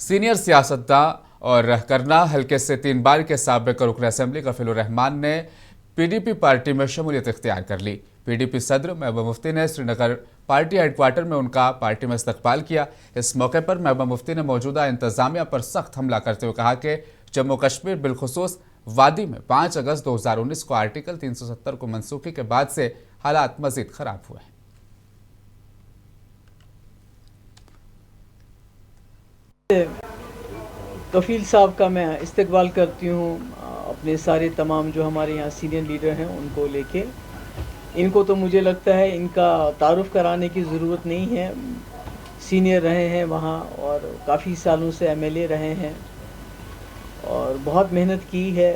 Senior सियासतदान और रहकरना हल्के से 3 बार के साबिक रुकन असम्बली कफील रहमान ने पीडीपी पार्टी में शमूलियत इख्तियार कर ली। पीडीपी सदर महबूबा मुफ्ती ने श्रीनगर पार्टी हेडक्वार्टर में उनका पार्टी में इस्तकबाल किया। इस मौके पर महबूबा मुफ्ती ने मौजूदा इंतजामिया पर सख्त हमला करते हुए कहा कि जम्मू कश्मीर बिलखुसूस वादी में 5 अगस्त 2019 को आर्टिकल 370 को मनसूखी के बाद से हालात मजीद खराब हुए हैं। कफील साहब का मैं इस्तकबाल करती हूँ अपने सारे तमाम जो हमारे यहाँ सीनियर लीडर हैं उनको लेके। इनको तो मुझे लगता है इनका तारुफ कराने की ज़रूरत नहीं है। सीनियर रहे हैं वहाँ और काफ़ी सालों से एमएलए रहे हैं और बहुत मेहनत की है।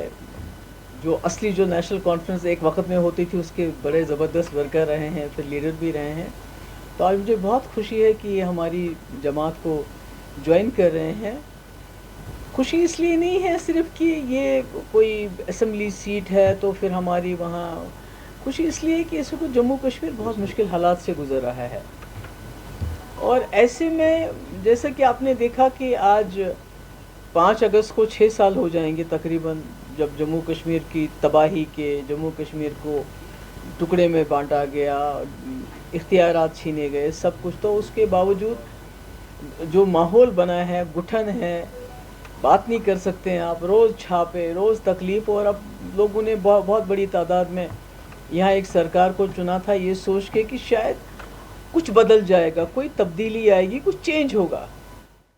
जो असली जो नेशनल कॉन्फ्रेंस एक वक्त में होती थी उसके बड़े ज़बरदस्त वर्कर रहे हैं, फिर लीडर भी रहे हैं। तो आज मुझे बहुत खुशी है कि ये हमारी जमात को ज्वाइन कर रहे हैं। खुशी इसलिए नहीं है सिर्फ कि ये कोई असम्बली सीट है तो फिर हमारी वहाँ, खुशी इसलिए है कि इस वक्त जम्मू कश्मीर बहुत मुश्किल हालात से गुजर रहा है। और ऐसे में जैसा कि आपने देखा कि आज 5 अगस्त को 6 साल हो जाएंगे तकरीबन, जब जम्मू कश्मीर की तबाही के, जम्मू कश्मीर को टुकड़े में बांटा गया, इख्तियारात छीने गए, सब कुछ। तो उसके बावजूद जो माहौल बना है, गुठन है, बात नहीं कर सकते हैं आप, रोज़ छापे, रोज़ तकलीफ़। और अब लोगों ने बहुत बड़ी तादाद में यहाँ एक सरकार को चुना था ये सोच के कि शायद कुछ बदल जाएगा, कोई तब्दीली आएगी, कुछ चेंज होगा।